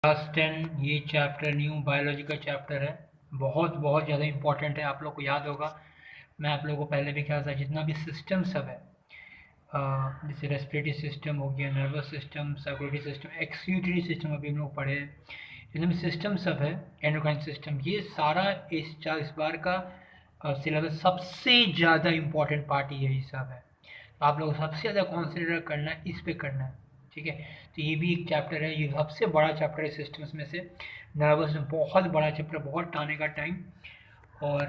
Class 10 ये chapter new biology का chapter है। बहुत बहुत ज़्यादा इम्पॉर्टेंट है। आप लोग को याद होगा, मैं आप लोगों को पहले भी कहा था, जितना भी सिस्टम सब है, जैसे रेस्पिरेटरी सिस्टम हो गया, nervous system, circulatory system, excretory system अभी हम लोग पढ़े हैं। जितने भी सिस्टम सब है, एंडोक्राइन सिस्टम, ये सारा इस बार का सिलेबस सबसे ज़्यादा इम्पॉर्टेंट पार्ट यही सब है। तो आप लोग को सबसे ज़्यादा कॉन्सेंट्रेट करना है, इस पे करना है। ठीक है, तो ये भी एक चैप्टर है, ये सबसे बड़ा चैप्टर है सिस्टम्स में से। नर्वस में बहुत बड़ा चैप्टर, बहुत टाने का टाइम। और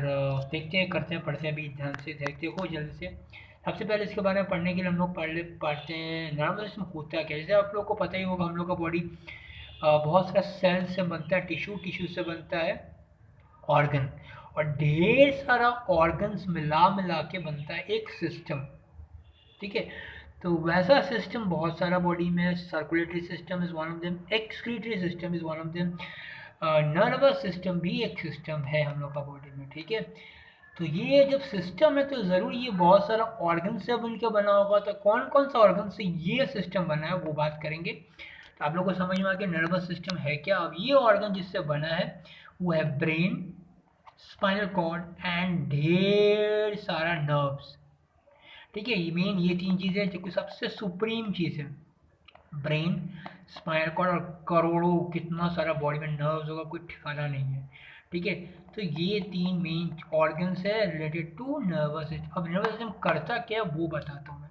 देखते हैं, करते हैं, पढ़ते हैं, अभी ध्यान से देखो जल्दी से। सबसे पहले इसके बारे में पढ़ने के लिए हम लोग पढ़ते हैं नर्वस सिस्टम होता है क्या। जैसे आप लोग को पता ही होगा, हम लोग का बॉडी बहुत सारा सेल से बनता है, टिश्यू से बनता है ऑर्गन, और ढेर सारा ऑर्गन्स मिला मिला के बनता है एक सिस्टम। ठीक है, तो वैसा सिस्टम बहुत सारा बॉडी में। Circulatory system is one of them, excretory system is one of them, nervous system भी एक सिस्टम है हम लोग का बॉडी में। ठीक है, तो ये जब सिस्टम है तो ज़रूर ये बहुत सारा ऑर्गन से मिलकर बना होगा। तो कौन कौन सा ऑर्गन से ये सिस्टम बना है वो बात करेंगे। तो आप लोग को समझ में आ गया नर्वस सिस्टम है क्या। अब ये ऑर्गन जिससे बना है वो है ब्रेन, स्पाइनल कॉर्ड एंड ढेर सारा नर्व्स। ठीक है, ये मेन ये तीन चीज़ें जो कि सबसे सुप्रीम चीज़ है। ब्रेन, स्पाइनल कॉर्ड और करोड़ों कितना सारा बॉडी में नर्व्स होगा, कोई ठिकाना नहीं है। ठीक है, तो ये तीन मेन ऑर्गन्स है रिलेटेड टू नर्वस सिस्टम। अब नर्वस सिस्टम करता क्या है वो बताता हूँ मैं।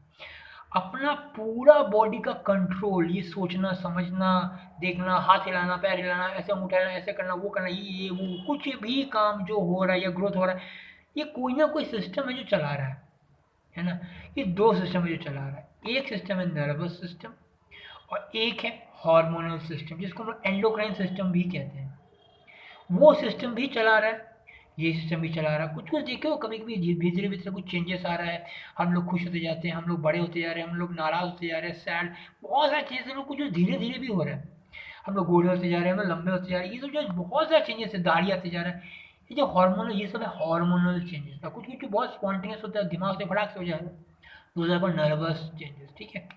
अपना पूरा बॉडी का कंट्रोल, ये सोचना, समझना, देखना, हाथ हिलाना, पैर हिलाना, ऐसे अंगूठा हिलाना, ऐसे करना, वो करना, ये वो कुछ भी काम जो हो रहा है या ग्रोथ हो रहा है, ये कोई ना कोई सिस्टम है जो चला रहा है ना। ये दो सिस्टम है जो चला रहा है। एक सिस्टम है नर्वस सिस्टम और एक है हार्मोनल सिस्टम, जिसको हम लोग एंडोक्राइन सिस्टम भी कहते हैं। वो सिस्टम भी चला रहा है, ये सिस्टम भी चला रहा है। कुछ कुछ देखे हो, कभी कभी धीरे धीरे कुछ चेंजेस आ रहा है। हम लोग खुश होते जाते हैं, हम लोग बड़े होते जा रहे हैं, हम लोग नाराज होते जा रहे हैं, सैड, बहुत सारी चीज़ें हम लोग कुछ धीरे धीरे भी हो रहा है। हम लोग गोरे होते जा रहे हैं, हम लोग लंबे होते जा रहे हैं, ये सब जो बहुत सारे चेंजेस है, दाढ़ी आते जा रहा है। ये जो हार्मोनल, ये सब है हार्मोनल चेंजेस था। कुछ कुछ बहुत स्पॉन्टेनियस होता है, दिमाग से फटाक से हो जाएगा, those are called nervous changes. ठीक है,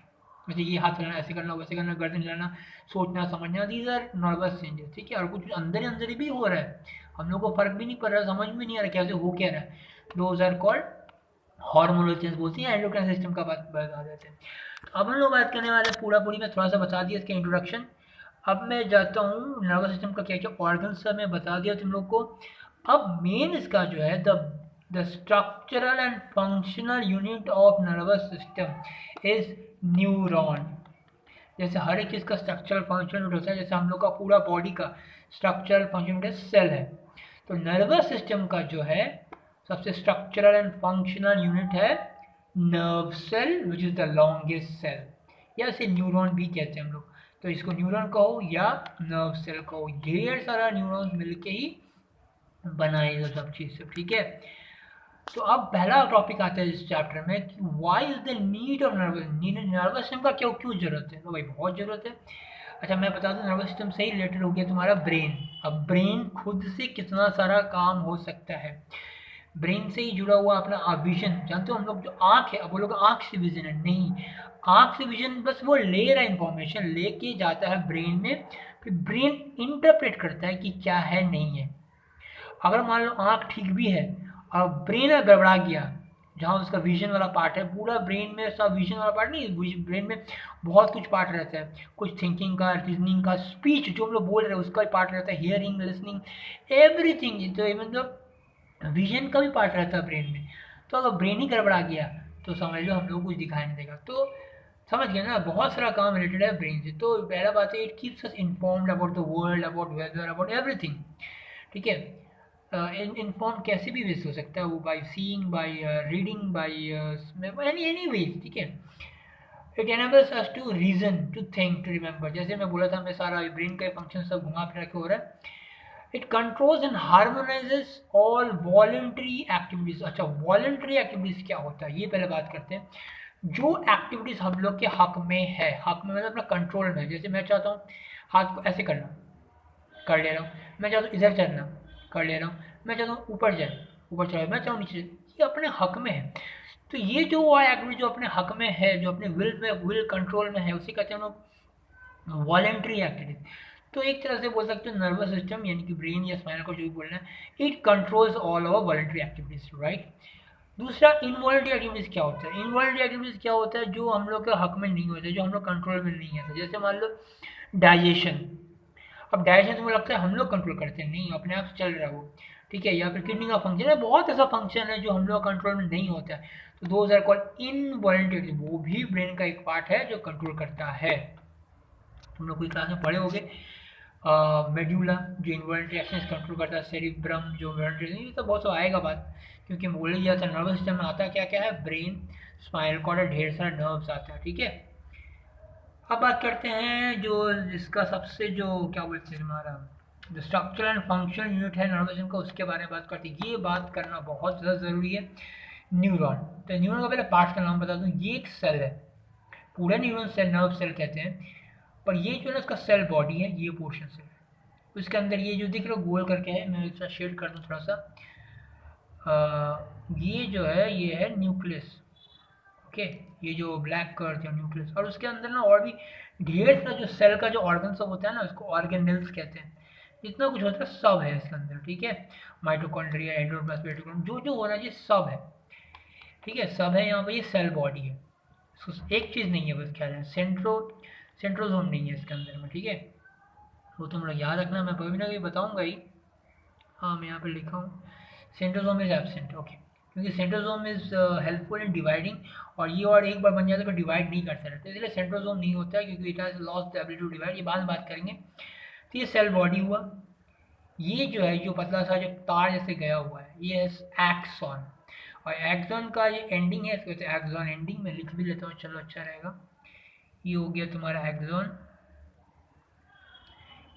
जैसे ये हाथ हिलाना, ऐसे करना, वैसे करना, गर्दन हिलाना, सोचना, समझना, दीज आर नर्वस चेंजेस। ठीक है, और कुछ अंदर ही अंदर ही भी हो रहा है, हम लोग को फर्क भी नहीं पड़ रहा, समझ में नहीं आ रहा कैसे हो क्या रहा है। Those are called hormonal change बोलते हैं, एंडोक्राइन सिस्टम का बात बता देते हैं। तो अब हम लोग बात करने वाले पूरा पूरी, मैं थोड़ा सा बता दिया इसका इंट्रोडक्शन। अब मैं जाता हूँ नर्वस सिस्टम का क्या क्या ऑर्गन सब मैं बता दिया तुम लोग को। अब मेन इसका जो है the structural and functional unit of nervous system is neuron. जैसे हर एक चीज़ का स्ट्रक्चरल फंक्शनल यूनिट होता है, जैसे हम लोग का पूरा बॉडी का स्ट्रक्चरल फंक्शन यूनिट सेल है, तो नर्वस सिस्टम का जो है सबसे स्ट्रक्चरल एंड फंक्शनल यूनिट है nerve cell, which is the longest cell, या इसे न्यूरॉन भी कहते हैं हम लोग। तो इसको न्यूरॉन कहो या नर्व सेल कहो, ढेर सारा न्यूरॉन मिलके ही बनाए सब चीज़ सब। ठीक है, तो अब पहला टॉपिक आता है इस चैप्टर में कि why is the need of nervous system का क्यों क्यों जरूरत है। तो भाई बहुत जरूरत है। अच्छा, मैं बता दूं, नर्वस सिस्टम से ही रिलेटेड हो गया तुम्हारा ब्रेन। अब ब्रेन खुद से कितना सारा काम हो सकता है। ब्रेन से ही जुड़ा हुआ अपना विजन, जानते हो हम लोग जो आँख है, अब वो लोग आँख से विजन है नहीं, आँख से विजन बस वो ले रहा है, इंफॉर्मेशन लेके जाता है ब्रेन में, फिर ब्रेन इंटरप्रेट करता है कि क्या है नहीं है। अगर मान लो आँख ठीक भी है और ब्रेन गड़बड़ा गया, जहाँ उसका विजन वाला पार्ट है, पूरा ब्रेन में सब विजन वाला पार्ट नहीं, ब्रेन में बहुत कुछ पार्ट रहता है, कुछ थिंकिंग का, रीजनिंग का, स्पीच जो हम लोग बोल रहे हैं उसका भी पार्ट रहता है, हियरिंग, लिसनिंग, एवरीथिंग। तो मतलब विजन का भी पार्ट रहता है ब्रेन में। तो अगर ब्रेन ही गड़बड़ा गया तो समझ लो हम लोग कुछ दिखाई नहीं देगा। तो समझ गए ना, बहुत सारा काम रिलेटेड है ब्रेन से। तो पहला बात है, it keeps us informed about the world, about whether, about everything. ठीक है, इन्फॉर्म कैसे भी वेस्ट हो सकता है वो, by seeing, by reading, by any ways. ठीक है, it enables us to reason, to think, to remember. जैसे मैं बोला था, मैं सारा ब्रेन का फंक्शन सब घुमा फिरा के हो रहा है। It controls and harmonises all voluntary activities. अच्छा, वॉलेंट्री एक्टिविटीज क्या होता है ये पहले बात करते हैं। जो एक्टिविटीज हम लोग के हक में है, हक में मतलब अपना कंट्रोल में है। जैसे मैं चाहता हूँ हाथ को ऐसे करना, कर ले रहा हूँ। मैं चाहता हूँ इधर चलना, कर ले रहा हूँ। मैं चाहता हूँ ऊपर जाए, ऊपर चला, मैं चाहूँ नीचे, ये अपने हक में है। तो ये जो एक्टिविटी जो अपने हक में है, जो अपने विल कंट्रोल में है, उसे कहते हैं हम लोग वॉलेंट्री एक्टिविटी। तो एक तरह से बोल सकते हो नर्वस सिस्टम यानी कि ब्रेन या स्पाइनल को जो भी बोलना है, it controls all over voluntary activities, right. दूसरा इनवॉलंटरी एक्टिविटीज क्या होता है? इनवॉलंटरी एक्टिविटीज क्या होता है? जो हम लोग के हक में नहीं होते, जो हम लोग कंट्रोल में नहीं है। जैसे मान लो डाइजेशन। अब डाइजेशन से मुझे लगता है हम लोग कंट्रोल करते हैं, नहीं, अपने आप से चल रहा है वो, ठीक है। या फिर किडनी का फंक्शन है, बहुत ऐसा फंक्शन है जो हम लोग कंट्रोल में नहीं होता है, तो दोज आर कॉल्ड इनवॉलंटरी। वो भी ब्रेन का एक पार्ट है जो कंट्रोल करता है। तुम लोग कोई क्लास में पढ़े होंगे मेडुला जो इन्वॉल्यूंटरी एक्शंस कंट्रोल करता है, सेरिब्रम जो वॉलंटरी, ये तो बहुत सब आएगा बात, क्योंकि बोल ही जाता है नर्वस सिस्टम में आता क्या क्या है, ब्रेन, स्पाइनल कॉर्ड और ढेर सारा नर्व्स आता है, ठीक है। अब बात करते हैं जो जिसका सबसे जो क्या बोलते हैं हमारा जो स्ट्रक्चर एंड फंक्शन यूनिट है नर्वस सिस्टम का, उसके बारे में बात करते हैं। ये बात करना बहुत ज़्यादा ज़रूरी है। न्यूरॉन। तो न्यूरॉन का पहले पार्ट का नाम बता दूँ, ये एक सेल है, पूरा न्यूरॉन सेल नर्व सेल कहते हैं, पर ये जो है इसका सेल बॉडी है, ये पोर्शन से उसके अंदर ये जो दिख रहा है गोल करके है, मैं इसका शेड कर दूँ थोड़ा सा। ये जो है ये है न्यूक्लियस, ओके। ये जो ब्लैक कर्व है न्यूक्लियस, और उसके अंदर ना और भी ढेर सा जो सेल का जो ऑर्गन सब होता है ना, उसको ऑर्गेनेल्स कहते हैं। जितना कुछ होता है सब है इसके अंदर, ठीक है। माइटोकॉन्ड्रिया, एंडोप्लाज्म, जो जो होना चाहिए सब है, ठीक है, सब है यहाँ पे। ये सेल बॉडी है, एक चीज़ नहीं है बस ख्याल है, सेंट्रोजोम नहीं है इसके अंदर में, ठीक है। वो तुम लोग याद रखना, मैं कभी ना कभी बताऊंगा ही। हाँ, मैं यहाँ पे लिखा हूँ सेंट्रोजोम इज एब्सेंट, ओके, क्योंकि centrosome is helpful in dividing, और ये और एक बार बन जाता है तो डिवाइड नहीं करता रहता, इसलिए सेंट्रोजोम नहीं होता है, क्योंकि it has lost the ability to divide. ये बाद में बात करेंगे। तो ये सेल बॉडी हुआ। ये जो है जो पतला सा जो तार जैसे गया हुआ है, ये है एक्सॉन, और एक्सॉन का ये एंडिंग है, इसको कहते हैं एक्सॉन एंडिंग। मैं लिख भी लेता हूँ, चलो अच्छा रहेगा। ये हो गया तुम्हारा एक्सॉन,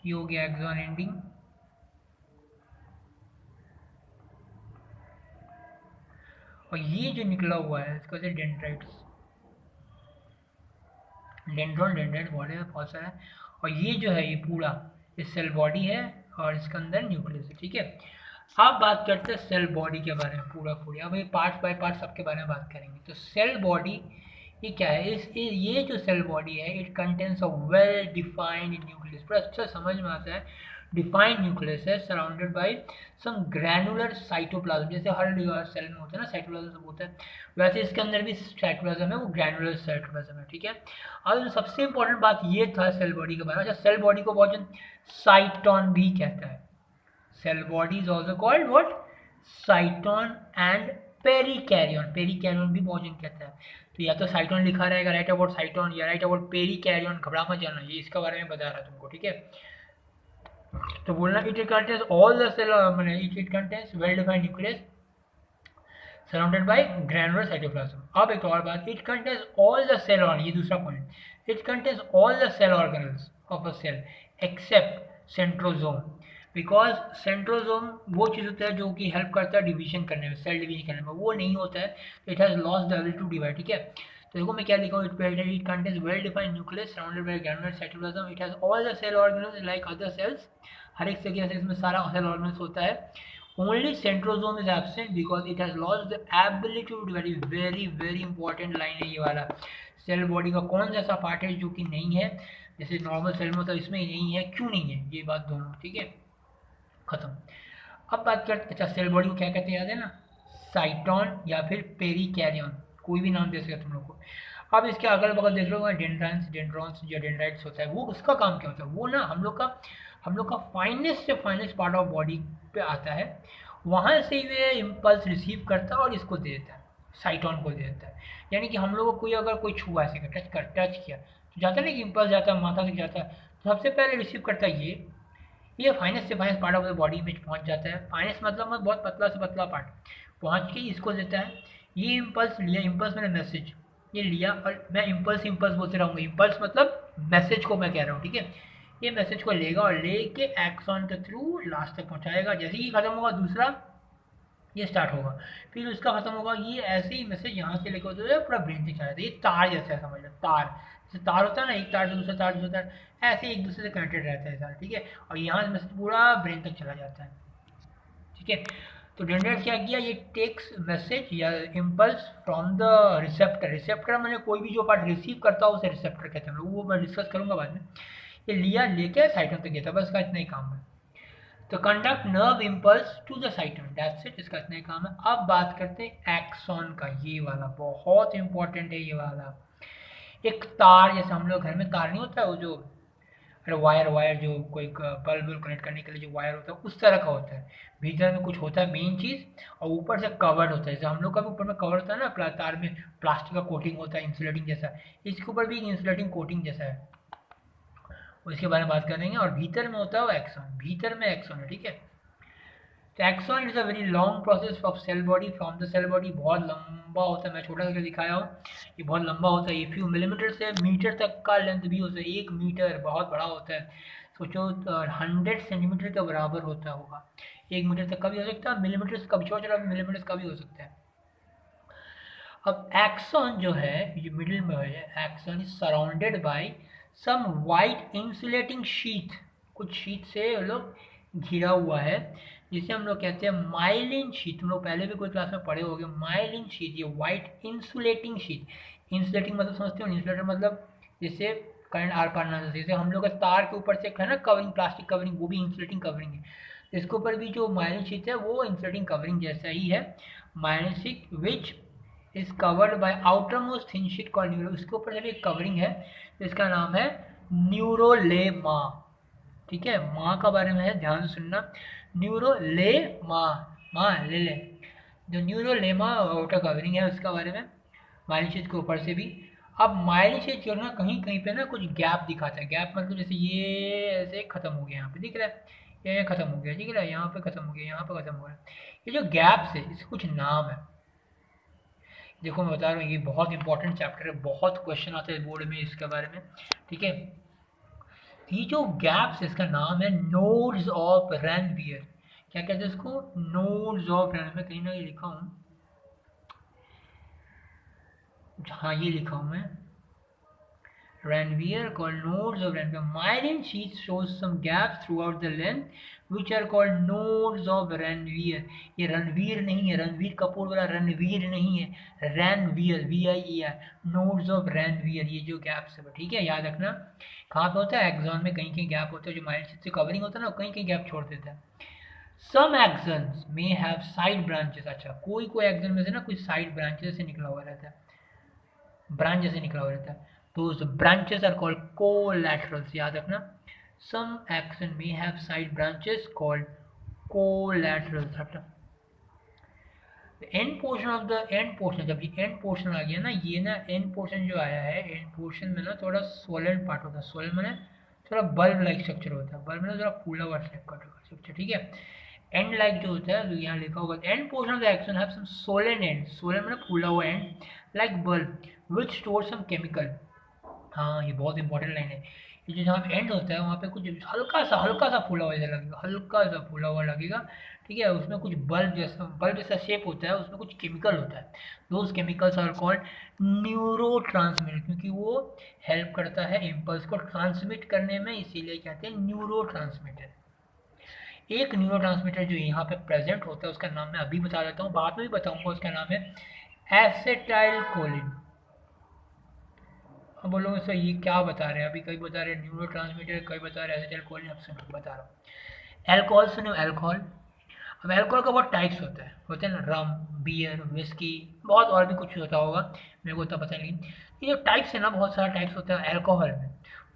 ये हो गया एक्सॉन एंडिंग, और ये जो निकला हुआ है इसको कहते हैं डेंड्राइट्स, डेंड्रॉन, डेंड्राइट बॉडी में बहुत सारा है। और ये जो है ये पूरा ये सेल बॉडी है, और इसके अंदर न्यूक्लियस है, ठीक है। अब बात करते हैं सेल बॉडी के बारे में पूरा पूरी। अब ये पार्ट बाय पार्ट सबके बारे में बात करेंगे। तो सेल बॉडी ये क्या है? ये जो सेल बॉडी है, it contains a well defined nucleus, पूरा अच्छा समझ में आता है। डिफाइंड न्यूक्लियस है surrounded by some granular cytoplasm, जैसे हर सेल में होता है ना साइटोप्लाज्म सब होता है, वैसे इसके अंदर भी साइटोप्लाज्म है, वो ग्रैनुलर साइटोप्लाज्म है, ठीक है। अब सबसे इंपॉर्टेंट बात ये था सेल बॉडी के बारे में। अच्छा, सेल बॉडी को बहुत जन साइटोन भी कहता है। Cell body is also called what? Cyton and perikaryon. Perikaryon भी बहुत जन कहता है। तो या तो साइटोन लिखा रहेगा, राइट अबाउट साइटोन, या राइट अबाउट पेरिकैरियन, घबरा मत जाना, ये इसके बारे में बता रहा तुमको, ठीक है। तो बोलना it contains all the cell, मैंने it contains well defined nucleus surrounded by granular cytoplasm. अब एक और बात, it contains all the cell organ, ये दूसरा point, it contains all the cell organelles of a cell except centrosome, because centrosome वो चीज़ होता है जो कि हेल्प करता है डिवीजन करने में, सेल डिवीजन करने में, वो नहीं होता है, तो it has lost the ability to divide, ठीक है। तो देखो मैं क्या लिखा हूँ, it contains well defined nucleus surrounded by granular cytoplasm, it has all the cell organelles like other cells, हर एक सेल के इसमें सारा सेल ऑर्गेनल्स होता है। Only centrosome is absent because it has lost the ability to divide. Very very important line है ये वाला। सेल बॉडी का कौन सा ऐसा पार्ट है जो कि नहीं है, जैसे नॉर्मल सेल में होता है, इसमें नहीं है, क्यों नहीं है, ये बात दोनों, ठीक है, खत्म। अब बात करते, अच्छा सेल बॉडी को क्या कहते हैं याद है ना? साइटोन या फिर पेरिकैरियन, कोई भी नाम दे सकते तुम लोग को। अब इसके अगल बगल देख लो, डेंड्राइट्स, डेंड्रॉन्स या डेंड्राइट्स होता है, वो उसका काम क्या होता है? वो ना हम लोग का फाइनेस्ट से फाइनेस्ट पार्ट ऑफ बॉडी पे आता है, वहाँ से ये इम्पल्स रिसीव करता है और इसको दे देता है, साइटोन को दे देता है। यानी कि हम लोग को कोई अगर कोई छुआ ऐसे टच किया तो जाता है ना कि इम्पल्स जाता है, माथा से जाता है, तो सबसे पहले रिसीव करता है ये फाइनेस्ट से finest part of the body में पहुंच जाता है। फाइनेस्ट मतलब बहुत पतला से पतला पार्ट पहुंच के इसको देता है। ये इम्पल्स लिया, इम्पल्स मैंने मैसेज ये लिया, और मैं इम्पल्स बोलते रहूँगा, इम्पल्स मतलब मैसेज को मैं कह रहा हूँ, ठीक है। ये मैसेज को लेगा और लेके एक्सॉन के थ्रू लास्ट तक पहुंचाएगा। जैसे ही खत्म होगा दूसरा, ये स्टार्ट होगा, फिर उसका खत्म होगा, ये ऐसे ही मैसेज यहाँ से लेकर होते पूरा ब्रेन तक चला जाता है। ये तार जैसा है, समझ लो तार, जैसे तार होता है ना, एक तार से दूसरा तार, दूसरा तार, ऐसे एक दूसरे से कनेक्टेड रहता है सारा, ठीक है। और यहाँ से मैसेज पूरा ब्रेन तक चला जाता है, ठीक है। तो डेंड्राइट क्या किया, ये टेक्स मैसेज या impulse from the receptor. Receptor मैंने कोई भी जो पार्ट रिसीव करता हो उसे रिसेप्टर कहते हैं, वो मैं डिस्कस करूंगा बाद में। ये लिया, लेके साइटोन तक गया था, बस इसका इतना ही काम है। तो conduct nerve impulse to the cyton, that's it, इसका इतना ही काम है। अब बात करते हैं एक्सॉन का, ये वाला बहुत इंपॉर्टेंट है ये वाला। एक तार, जैसे हम लोग घर में तार नहीं होता है वो जो, अरे वायर जो कोई बल्ब कनेक्ट करने के लिए जो वायर होता है उस तरह का होता है। भीतर में कुछ होता है मेन चीज़, और ऊपर से कवर्ड होता है, जैसे हम लोग का भी ऊपर में कवर होता है ना, तार में प्लास्टिक का कोटिंग होता है इंसुलेटिंग जैसा, इसके ऊपर भी इंसुलेटिंग कोटिंग जैसा है, उसके बारे में बात करेंगे। और भीतर में होता है वो एक्सॉन, भीतर में एक्सॉन है, ठीक है। तो axon is a very long process of cell body from the cell body, बहुत लंबा होता है, मैं छोटा करके दिखाया हूँ, ये बहुत लंबा होता है, ये फ्यू मिलीमीटर से मीटर तक का लेंथ भी होता है, 1 मीटर बहुत बड़ा होता है, सोचो 100 सेंटीमीटर के बराबर होता होगा, 1 मीटर तक का भी हो सकता है, मिलीमीटर से कभी छोटा मिलीमीटर का भी हो सकता है। अब एक्सॉन जो है, जो मिडिल में है, axon is surrounded by some white insulating sheet, कुछ शीट से लोग घिरा हुआ है, जिसे हम लोग कहते हैं माइलिन शीट। तुम लोग पहले भी कोई क्लास में पढ़े होंगे माइलिन शीट, ये वाइट इंसुलेटिंग शीट। इंसुलेटिंग मतलब समझते हो, इंसुलेटर मतलब जैसे करंट आर पार ना, जैसे हम लोग का तार के ऊपर से है ना कवरिंग, प्लास्टिक कवरिंग, वो भी इंसुलेटिंग कवरिंग है, इसके ऊपर भी जो माइलिन शीट है वो इंसुलेटिंग कवरिंग जैसा ही है। Myelin sheet which is covered by outer most thin sheet called neuro, इसके ऊपर जब एक कवरिंग है इसका नाम है न्यूरोलेमा, ठीक है। माँ का बारे में है, ध्यान से सुनना, न्यूरोलेमा, माँ ले ले, जो न्यूरोलेमा आउटर कवरिंग है उसका बारे में, माइलिन के ऊपर से भी। अब माइलिन जो ना कहीं कहीं पे ना कुछ गैप दिखाता है, गैप मतलब जैसे ये ऐसे खत्म हो गया, यहाँ पे दिख रहा है, ये खत्म हो गया, दिख रहा है, यहाँ पे खत्म हो गया, यहाँ पे खत्म हो गया, ये जो गैप्स है इसके कुछ नाम है। देखो मैं बता रहा हूँ, ये बहुत इंपॉर्टेंट चैप्टर है, बहुत क्वेश्चन आते हैं बोर्ड में इसके बारे में, ठीक है। ये जो गैप्स, इसका नाम है नोड्स ऑफ रैनवियर, क्या कहते हैं इसको, नोड्स ऑफ रैनवियर, मैं कहीं ना कहीं लिखा हूँ, हाँ ये लिखा हूँ मैं, Ranvier called nodes of Ranvier. Myelin sheath shows some gaps throughout the length which are called nodes of Ranvier. ये रणवीर नहीं है, रणवीर कपूर वाला रणवीर नहीं है, Ranvier, VIER, nodes of Ranvier, ये जो गैप्स है, ठीक है, याद रखना। कहाँ पे होता है, एक्सॉन में कहीं कहीं गैप होता है, जो माइलिन शीथ से कवरिंग होता है ना, कहीं कहीं गैप छोड़ देता है। सम एक्सन्स में हैव साइड ब्रांचेस, अच्छा कोई कोई एक्सन में से ना कुछ साइड ब्रांचेस से निकला हुआ रहता है, ब्रांच जैसे निकला हुआ रहता है, those branches are called collaterals, याद रखना। some axon may have side branches called collaterals। And portion of the end portion, जब ये एंड पोर्शन आ गया ना, ये ना एंड पोर्शन जो आया है, एंड पोर्शन में ना थोड़ा सोलन पार्ट होता है, सोलन में थोड़ा बल्ब लाइक स्ट्रक्चर होता है, बल्ब में थोड़ा फूला हुआ टाइप का स्ट्रक्चर, ठीक है। एंड लाइक जो होता है, जो यहाँ लिखा होगा, end portion of the axon have some swollen end, swollen में फूला हुआ end like bulb which store some chemical. हाँ ये बहुत इंपॉर्टेंट लाइन है, ये जो जहाँ एंड होता है वहाँ पे कुछ हल्का सा फूला हुआ जैसा लगेगा, हल्का सा फूला हुआ लगेगा, ठीक है, उसमें कुछ बल्ब जैसा शेप होता है, उसमें कुछ केमिकल होता है, those chemicals are called neurotransmitter, क्योंकि वो हेल्प करता है इम्पल्स को ट्रांसमिट करने में, इसीलिए कहते हैं न्यूरोट्रांसमीटर। एक न्यूरोट्रांसमीटर जो यहाँ पे प्रेजेंट होता है उसका नाम मैं अभी बता देता हूँ, बाद में भी बताऊंगा, उसका नाम है एसिटाइलकोलिन। अब बोलोगे सर ये क्या बता रहे हैं, अभी कई बता रहे हैं न्यूरोट्रांसमीटर, कई बता रहे हैं एसिटाइलकोलिन, अब सुनो बता रहा हूँ। अल्कोहल सुनो, अल्कोहल, अब अल्कोहल का बहुत टाइप्स होते हैं ना, रम, बियर, विस्की, बहुत और भी कुछ होता होगा, मेरे को उतना पता नहीं। ये जो टाइप्स है ना, बहुत सारा टाइप्स होता है अल्कोहल में,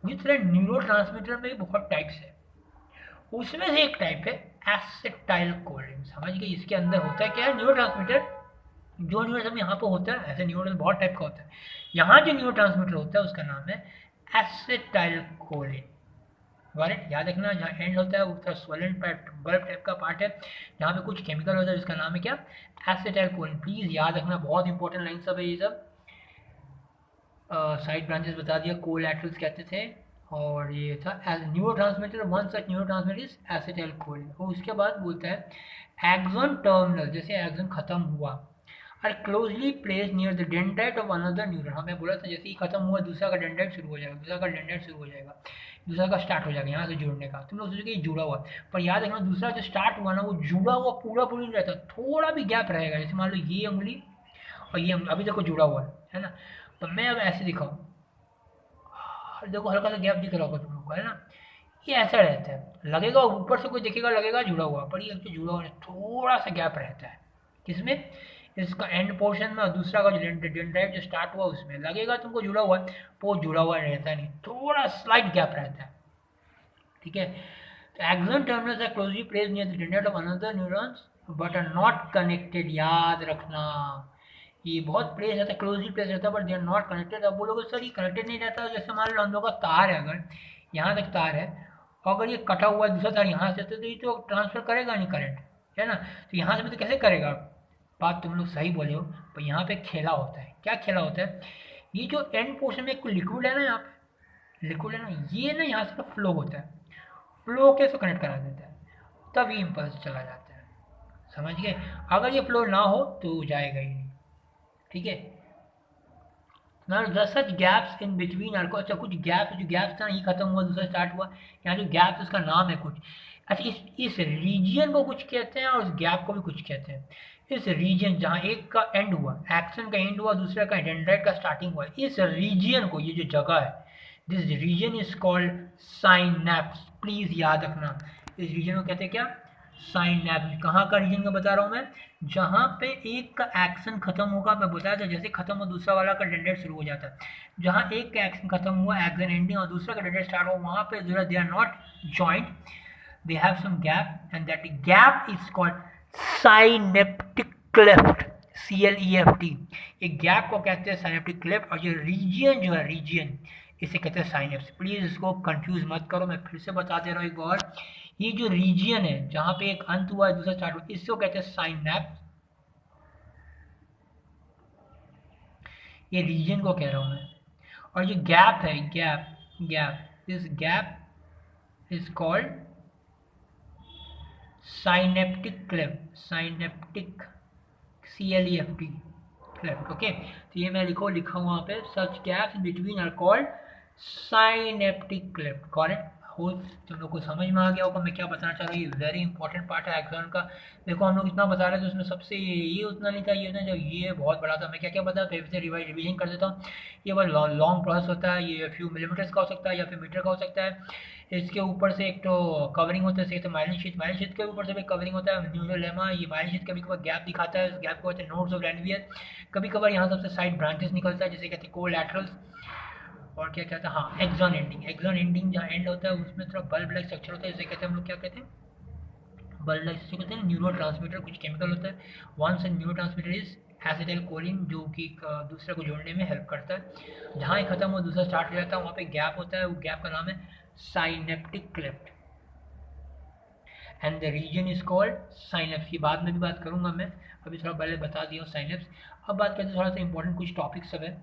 उसी तरह न्यूरोट्रांसमीटर में भी बहुत टाइप्स है, उसमें से एक टाइप है एसिटाइलकोलिन, समझ गए, इसके अंदर होता है क्या है, न्यूरोट्रांसमीटर, जो न्यूरोट्रांसमीटर यहाँ पे होता है, ऐसे न्यूरोट्रांसमीटर बहुत टाइप का होता है, यहाँ जो न्यूरोट्रांसमीटर होता है उसका नाम है एसिटाइलकोलिन। वालेट याद रखना, जहाँ एंड होता है वो थोड़ा सोलन बल्ब टाइप का पार्ट है, जहाँ पे कुछ केमिकल होता है जिसका नाम है क्या, एसिटाइलकोलिन, प्लीज याद रखना, बहुत इंपॉर्टेंट लाइन सब है ये सब। साइड ब्रांचेस बता दिया, कोलैटरल्स कहते थे, और ये था neurotransmitter, one such neurotransmitter is acetylcholine. और उसके बाद बोलता है एक्सॉन टर्मिनल, जैसे एक्सॉन खत्म हुआ, are closely place near the dendrite of another neuron, हमें बोला था जैसे ही खत्म हुआ दूसरा का डेंड्राइट शुरू हो जाएगा, दूसरा का डेंड्राइट शुरू हो जाएगा, दूसरा का स्टार्ट हो जाएगा यहाँ से जुड़ने का, तुम लोग सोचोगे ये जुड़ा हुआ, पर याद रखना दूसरा जो स्टार्ट हुआ ना वो जुड़ा हुआ पूरा नहीं रहता, थोड़ा भी गैप रहेगा, जैसे मान लो ये उंगली और ये अभी देखो जुड़ा हुआ है ना, तो मैं अब ऐसे दिखाऊँ, देखो हल्का सा गैप दिख रहा होगा तुम लोग को, है ना। ये ऐसा रहता है, लगेगा ऊपर से कोई देखेगा लगेगा जुड़ा हुआ, पर ये actually जुड़ा हुआ नहीं, थोड़ा सा गैप रहता है। किसमें? इसका एंड पोर्शन में, और दूसरा का जो डेंड्राइट जो स्टार्ट हुआ उसमें लगेगा तुमको जुड़ा हुआ है, वो जुड़ा हुआ रहता नहीं, थोड़ा स्लाइट गैप रहता है, ठीक है। तो axon terminals are closely placed near the dendrite of another neurons but are not connected, याद रखना। ये बहुत प्लेस रहता है, क्लोजली प्लेस रहता है, but they are not connected. अब बोलोगे सर ये कनेक्टेड नहीं रहता, जैसे मान लो हम लोग का तार है, अगर यहाँ तक तार है और अगर ये कटा हुआ है दूसरा तार यहाँ से, तो ये तो ट्रांसफर करेगा नहीं करंट, है ना। तो यहाँ से भी तो कैसे करेगा? बात तुम लोग सही बोले हो, पर यहाँ पे खेला होता है। क्या खेला होता है? ये जो एंड पोर्शन में एक लिक्विड है ना, यहाँ पे लिक्विड है ना, ये ना यहाँ से फ्लो होता है, फ्लो के से कनेक्ट करा देता है, तब ये इम्पल्स चला जाता है। समझ गए? अगर ये फ्लो ना हो तो जाएगा ही नहीं, ठीक है। now the such gaps in between are, अच्छा कुछ गैप, जो गैप्स था ये खत्म हुआ दूसरा स्टार्ट हुआ, यहाँ जो गैप उसका नाम है कुछ। अच्छा इस रीजन को कुछ कहते हैं और उस गैप को भी कुछ कहते हैं। इस रीजन जहाँ एक का एंड हुआ, एक्शन का एंड हुआ, दूसरा का डेंड्राइट का स्टार्टिंग हुआ, इस रीजन को, ये जो जगह है, this region is called synapse. Please याद रखना, इस रीजन को कहते हैं क्या? साइनैप्स। कहाँ का रीजन का बता रहा हूँ मैं? जहाँ पे एक का एक्शन खत्म होगा, मैं बताया था जैसे खत्म हो दूसरा वाला का डेंड्राइट शुरू हो जाता है। जहाँ एक का एक्शन खत्म हुआ, एक्शन एंडिंग, और दूसरा का डेंड्राइट स्टार्ट हुआ, वहाँ पे जो है they are not joint, they have some gap, and that gap is called synaptic cleft, CLEFT। ये गैप को कहते हैं साइनेप्टिक क्लेफ्ट, और ये रीजन जो है, रीजन इसे कहते हैं साइनेप्स। प्लीज इसको कंफ्यूज मत करो, मैं फिर से बता दे रहा हूँ एक बार। ये जो रीजन है जहाँ पे एक अंत हुआ है दूसरा स्टार्ट हुआ, इसको कहते हैं साइनैप्स। ये रीजन को कह रहा हूँ मैं। और जो गैप है, गैप इस gap is called synaptic cleft, synaptic CLEFT cleft, okay. तो ये मैं लिखा हूँ वहाँ पे, such gaps between are called synaptic cleft. Correct हो? तुम लोग को समझ में आ गया होगा मैं क्या बताना चाह रहा हूँ। ये वेरी इंपॉर्टेंट पार्ट है एक्सॉन का। देखो हम लोग इतना बता रहे थे, उसमें सबसे ये उतना नहीं था, ये उतना, जो ये बहुत बड़ा था। मैं क्या क्या बताया, फिर से रिविजन कर देता हूँ। ये बहुत लॉन्ग प्रोसेस होता है, ये फ्यू मिलीमीटर्स का हो सकता है या फिर मीटर का हो सकता है। इसके ऊपर से एक तो कवरिंग होता है, तो माइलिन शीट के ऊपर से भी कवरिंग होता है, न्यूरोलेमा। ये माइलिन शीट कभी कभार गैप दिखाता है, उस गैप को कहते हैं नोड्स ऑफ लैंडवियर। कभी कभार यहाँ सबसे साइड ब्रांचेस निकलता है, जिसे कहते हैं कोलैटरल्स। और क्या कहता है, हाँ, एक्सॉन एंडिंग। एक्सॉन एंडिंग जहाँ एंड होता है उसमें थोड़ा बल्ब लाइक स्ट्रक्चर होता है, जिसे कहते हैं हम लोग क्या कहते हैं, बल्ब लाइक स्ट्रक्चर कहते हैं। न्यूरो ट्रांसमीटर कुछ केमिकल होता है, once and neurotransmitter is acetylcholine, जो कि दूसरे को जोड़ने में हेल्प करता है। जहाँ एक खत्म हो दूसरा स्टार्ट हो जाता है, वहाँ पे गैप होता है, वो गैप का नाम है synaptic cleft, and the region is called synapse. की बाद में भी बात करूंगा मैं, अभी थोड़ा पहले बता दिया हूँ साइनेप्स। अब बात करते हैं थोड़ा सा इंपॉर्टेंट कुछ टॉपिक्स सब है।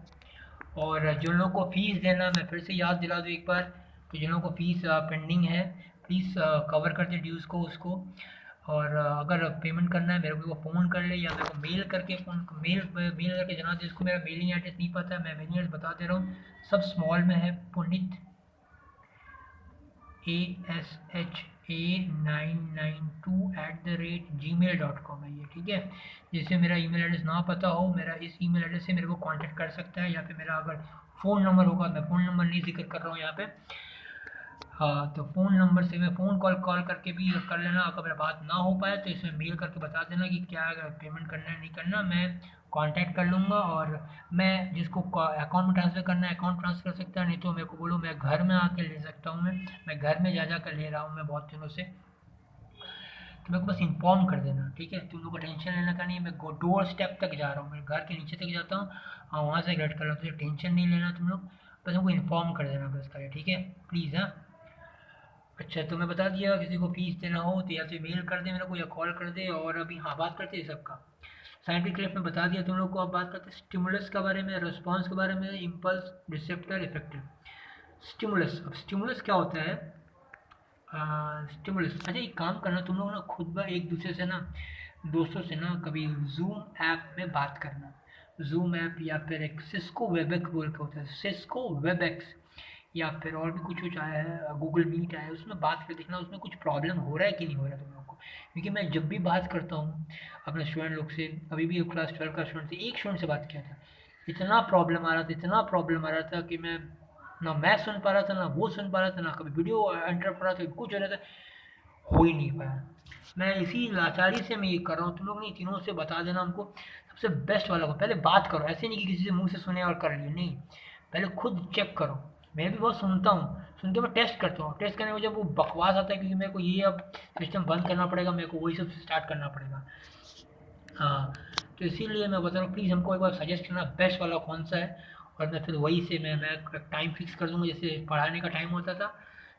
और जिन लोगों को फीस देना, मैं फिर से याद दिला दूँ एक बार, तो जिन लोगों को फीस पेंडिंग है, प्लीज़ कवर कर दे ड्यूज़ को उसको। और अगर पेमेंट करना है मेरे को फ़ोन कर ले, या मेरे को मेल करके मेल करके जना दे। इसको मेरा मेलिंग एड्रेस नहीं पता है, मैं मेलिंग एड्रेस बता दे रहा हूँ, सब स्मॉल में है, पुनीत ASHA992@gmail.com है ये, ठीक है। जिससे मेरा ईमेल एड्रेस ना पता हो, मेरा इस ईमेल एड्रेस से मेरे को कांटेक्ट कर सकता है, या फिर मेरा अगर फ़ोन नंबर होगा, मैं फ़ोन नंबर नहीं जिक्र कर रहा हूँ यहाँ पे, हाँ, तो फ़ोन नंबर से मैं फ़ोन कॉल करके भी कर लेना। अगर मेरा बात ना हो पाए तो इसमें मेल करके बता देना कि क्या पेमेंट करना है नहीं करना, मैं कांटेक्ट कर लूँगा। और मैं जिसको अकाउंट में ट्रांसफ़र करना है अकाउंट ट्रांसफ़र कर सकता है, नहीं तो मेरे को बोलो मैं घर में आके ले सकता हूँ। मैं घर में जा कर ले रहा हूँ मैं बहुत दिनों से, तो मेरे को बस इन्फॉर्म कर देना, ठीक है। तुम लोग को टेंशन लेने का नहीं है, मैं डोर स्टेप तक जा रहा हूँ, मेरे घर के नीचे तक जाता हूँ और वहाँ से कलेक्ट कर रहा हूँ, तो टेंशन नहीं लेना तुम लोग, बस हमको इन्फॉर्म कर देना बस करें, ठीक है, प्लीज़। हाँ, अच्छा, तो मैं बता दिया, किसी को फीस देना हो तो या तो मेल कर दे मेरे को या कॉल कर दे। और अभी हाँ, बात करते हैं सबका साइंटिफिक क्लिप में बता दिया तुम लोग को। अब बात करते हैं स्टिमुलस के बारे में, रिस्पॉन्स के बारे में, इम्पल्स, रिसेप्टर, इफेक्टिव। स्टिमुलस, अब स्टिमुलस क्या होता है? स्टिमुलस, अच्छा एक काम करना तुम लोग ना, खुद ब एक दूसरे से ना, दोस्तों से ना, कभी जूम ऐप में बात करना। जूम ऐप या फिर एक सिस्को वेबएक्स बोल के होता है, सिस्को वेबएक्स, या फिर और भी कुछ आया है, गूगल मीट आया है, उसमें बात कर देखना उसमें कुछ प्रॉब्लम हो रहा है कि नहीं हो रहा है तुम लोग को। क्योंकि मैं जब भी बात करता हूँ अपने स्टूडेंट लोग से, अभी भी क्लास 12 का स्टूडेंट से, एक स्टूडेंट से बात किया था, इतना प्रॉब्लम आ रहा था, इतना प्रॉब्लम आ रहा था कि मैं ना मैं सुन पा रहा था, ना वो सुन पा रहा था, ना कभी वीडियो एंटर कर रहा था, कुछ हो रहा था, हो ही नहीं पाया। मैं इसी लाचारी से मैं ये कर रहा हूँ, तुम लोग ने तीनों से बता देना हमको सबसे बेस्ट वाला को। पहले बात करो, ऐसे नहीं कि किसी से मुंह से सुने और कर लिए, नहीं, पहले खुद चेक करो। मैं भी बहुत सुनता हूँ, सुन के मैं टेस्ट करता हूँ, टेस्ट करने में जब वो बकवास आता है, क्योंकि मेरे को ये अब सिस्टम बंद करना पड़ेगा, मेरे को वही सब स्टार्ट करना पड़ेगा। हाँ, तो इसीलिए मैं बता रहा हूँ, प्लीज़ हमको एक बार सजेस्ट करना बेस्ट वाला कौन सा है, और मैं फिर वही से मैं टाइम फिक्स कर दूँगा। जैसे पढ़ाने का टाइम होता था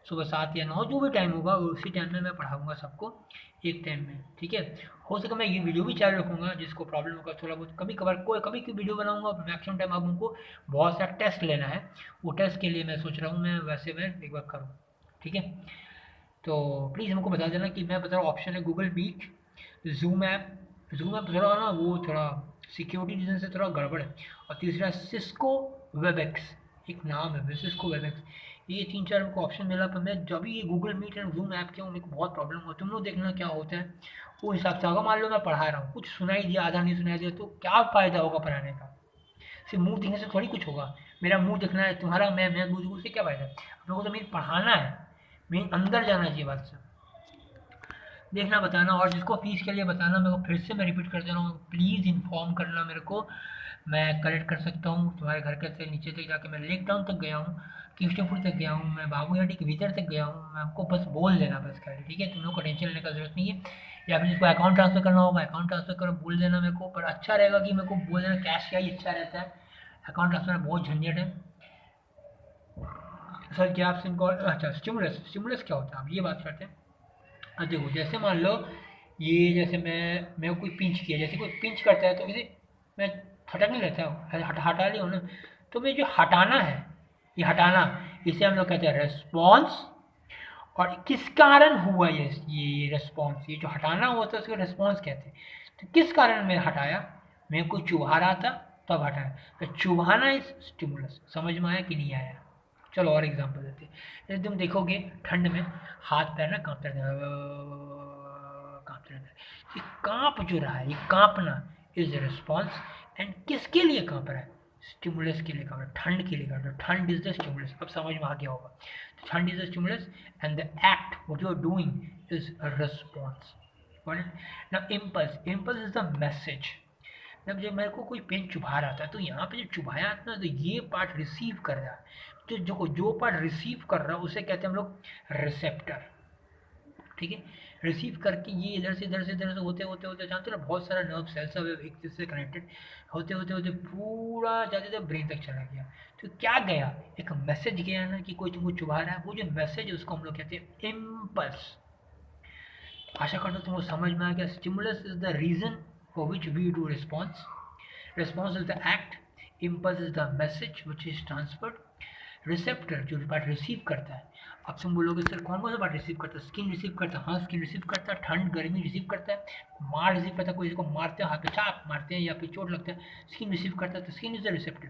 सुबह 7 या 9, जो भी टाइम होगा उसी टाइम में मैं पढ़ाऊँगा सबको एक टाइम में, ठीक है। हो सके मैं ये वीडियो भी चालू रखूँगा, जिसको प्रॉब्लम होगा थोड़ा बहुत कभी कभार कोई कभी की वीडियो बनाऊँगा। मैक्सिमम टाइम अब उनको बहुत सारा टेस्ट लेना है, वो टेस्ट के लिए मैं सोच रहा हूँ मैं वैसे मैं एक बार करूँ, ठीक है। तो प्लीज़ हमको बता देना कि मैं बता रहा हूँ, ऑप्शन है Google Meet, Zoom app. Zoom app थोड़ा ना वो थोड़ा सिक्योरिटी रीज़न से थोड़ा गड़बड़ है। और तीसरा सिस्को वेबएक्स, एक नाम है सिस्को वेबएक्स। ये 3-4 हमको ऑप्शन मिला, पर मैं जब भी ये Google Meet and Zoom app किया हूँ, मेरे को बहुत प्रॉब्लम हुआ। तुम लोग देखना क्या होता है वो हिसाब से। अगर मान लो मैं पढ़ा रहा हूँ, कुछ सुनाई दिया, आधा नहीं सुनाई दिया, तो क्या फ़ायदा होगा पढ़ाने का? सिर्फ मुंह दिखने से थोड़ी कुछ होगा। मेरा मुंह दिखना है, तुम्हारा मैं मुझको उससे क्या फ़ायदा? हम लोगों को तो मेन पढ़ाना है, मेन अंदर जाना चाहिए बात से। देखना बताना, और जिसको फीस के लिए बताना, मेरे को फिर से मैं रिपीट कर दे रहा हूँ, प्लीज़ इन्फॉर्म करना मेरे को। मैं कलेक्ट कर सकता हूँ तुम्हारे घर के से नीचे तक जाके। मैं लेक टाउन तक गया हूँ, कृष्णपुर तक गया हूँ, मैं बाबूघाटी के भीतर तक गया हूँ। मैं आपको बस बोल देना बस खाली, ठीक है। तुम लोग को टेंशन लेने का जरूरत नहीं है। या फिर जिसको अकाउंट ट्रांसफर करना होगा अकाउंट ट्रांसफर करो, बोल देना मेरे को। पर अच्छा रहेगा कि मेरे को बोल देना, कैश का ही अच्छा रहता है, अकाउंट ट्रांसफर में बहुत झंझट है। सर क्या आप सिम कॉल, अच्छा स्टिमुलस, स्टिमुलस क्या होता है, अब ये बात करते हैं। हाँ देखो, जैसे मान लो ये, जैसे मैं कोई पिंच किया, जैसे कोई पिंच करता है तो इसे मैं फटक नहीं लेता हूँ, हटा लिया हूँ ना। तो मैं जो हटाना है, ये हटाना, इसे हम लोग कहते हैं रेस्पॉन्स। और किस कारण हुआ ये रेस्पॉन्स, ये जो हटाना हुआ था उसको रेस्पॉन्स कहते हैं। तो किस कारण मैं हटाया, मैं कोई चुभा रहा था तब हटाया। तो चुभाना इज स्टिमुलस। समझ में आया कि नहीं आया? चलो और एग्जांपल देते हैं। जैसे तुम देखोगे ठंड में हाथ पैर ना कांपते रहते हैं, कांपते रहते हैं। ये कांप जो रहा है, ये कांपना इज रिस्पॉन्स। एंड किसके लिए कांप रहा है? स्टिमुलस के लिए कांप रहा है, ठंड के लिए कांप रहा है। ठंड इज द स्टिमुलस। अब समझ में आ गया होगा। तो ठंड is the stimulus and the act what you are doing is a response. Got it? Now impulse, impulse is the message। जब मेरे को कोई पेन चुभा रहा था, तो यहाँ पे जो चुभाया था ना, तो ये पार्ट रिसीव कर रहा है। जो पार्ट रिसीव कर रहा है उसे कहते हैं हम लोग रिसेप्टर, ठीक है। रिसीव करके ये इधर से होते होते होते जानते हो ना, बहुत सारा नर्व सेल्स अब एक दूसरे से कनेक्टेड होते होते होते पूरा जाते जाते ब्रेन तक चला गया। तो क्या गया, एक मैसेज गया ना कि कोई तुमको चुभा रहा है। वो जो मैसेज है उसको हम लोग कहते हैं इम्पल्स। आशा करता हूँ तुमको समझ में आ गया। Stimulus is the reason for which we do response, response is the act, impulse is the message which is transferred. Receptor जो पार्ट रिसीव करता है। अब तुम बोलोगे सर कौन कौन सा पार्ट रिसीव करता है? स्किन रिसीव करता है, हाँ स्किन रिसीव करता है, ठंड गर्मी रिसीव करता है, मार रिसीव करता है, कोई को मारते हैं हाथ पे चाप मारते हैं या फिर चोट लगता है, स्किन रिसीव करता है, तो skin is the receptor.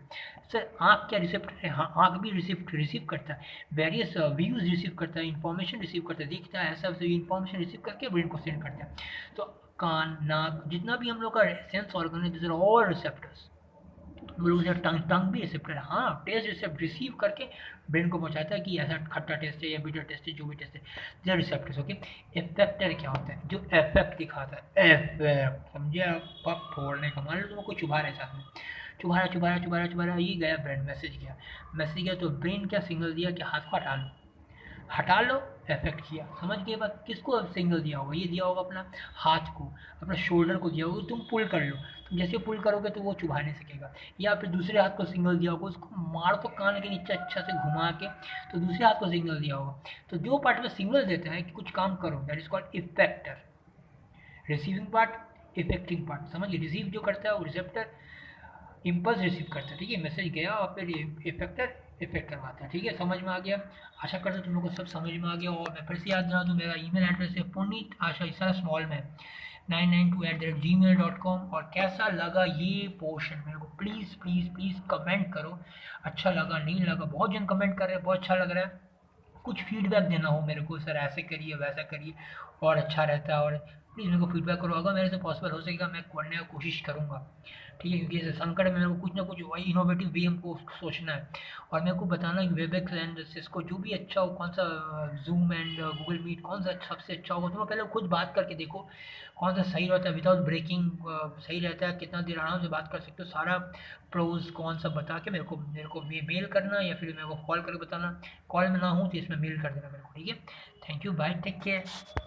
Sir आँख क्या रिसेप्टर है? हाँ आँख भी रिसीव करता है, वेरियस व्यूज रिसीव करता है, इन्फॉर्मेशन रिसीव करता है, देखता है ऐसा इन्फॉर्मेशन रिसीव करके ब्रेन को सेंड करता है। तो कान नाक जितना भी हम लोग का सेंस ऑर्गन है, दिस आर ऑल रिसेप्टर्स। हम लोग टंग टंग भी रिसीव कर, हाँ टेस्ट रिसेप्ट रिसीव करके ब्रेन को पहुंचाता है कि ऐसा खट्टा टेस्ट है या मीठा टेस्ट है, जो भी टेस्ट है, जो रिसेप्टर्स। ओके। इफेक्टर क्या होता है? जो इफेक्ट दिखाता है, इफेक्ट समझे आप? पप फोड़ने का, मान लो तुमको कोई चुभा रहा है साथ में, चुभा रहा, ये गया ब्रेन, मैसेज गया तो ब्रेन क्या सिग्नल दिया कि हाथ को हटा लो, इफेक्ट किया। समझ गए बात? किसको सिग्नल दिया होगा? ये दिया होगा अपना हाथ को, अपना शोल्डर को दिया होगा, तुम पुल कर लो। तुम जैसे पुल करोगे तो वो चुभा नहीं सकेगा। या फिर दूसरे हाथ को सिग्नल दिया होगा, उसको मार तो कान के नीचे अच्छा से घुमा के, तो दूसरे हाथ को सिग्नल दिया होगा। तो जो पार्ट में सिग्नल देता है कि कुछ काम करो, that is called effector. Receiving part, effecting part. समझिए, रिसीव जो करता है वो रिसेप्टर, इम्पल्स रिसीव करता है, ठीक है। मैसेज गया और फिर इफेक्टर इफेक्ट करवाता है, ठीक है। समझ में आ गया? आशा करता हूँ तुम लोग को सब समझ में आ गया। और मैं फिर से याद दिला दूँ, मेरा ईमेल एड्रेस है पुनीत आशा इस स्मॉल में 992@gmail.com। और कैसा लगा ये पोर्शन मेरे को प्लीज़ प्लीज़ प्लीज़ कमेंट करो। अच्छा लगा नहीं लगा, बहुत जन कमेंट कर रहे हैं बहुत अच्छा लग रहा है। कुछ फीडबैक देना हो मेरे को, सर ऐसे करिए वैसा करिए और अच्छा रहता है, और प्लीज़ मेरे को फीडबैक करो, अगर मेरे से पॉसिबल हो सकेगा मैं करने की कोशिश करूँगा, ठीक है? क्योंकि इस संकट में मेरे को कुछ ना कुछ वही इनोवेटिव वे हमको सोचना है, और मेरे को बताना कि वेबएक्स एंड सिस्को जो भी अच्छा हो, कौन सा ज़ूम एंड गूगल मीट कौन सा सबसे अच्छा होगा, तो मैं पहले खुद बात करके देखो कौन सा सही रहता है विदाउट ब्रेकिंग, सही रहता है, कितना देर आराम से बात कर सकते हो, सारा प्रोज कौन सा बता के मेरे को मेल करना, या फिर मेरे को कॉल करके बताना। कॉल में ना हूँ तो इसमें मेल कर देना मेरे को, ठीक है? Thank you, bye, take care.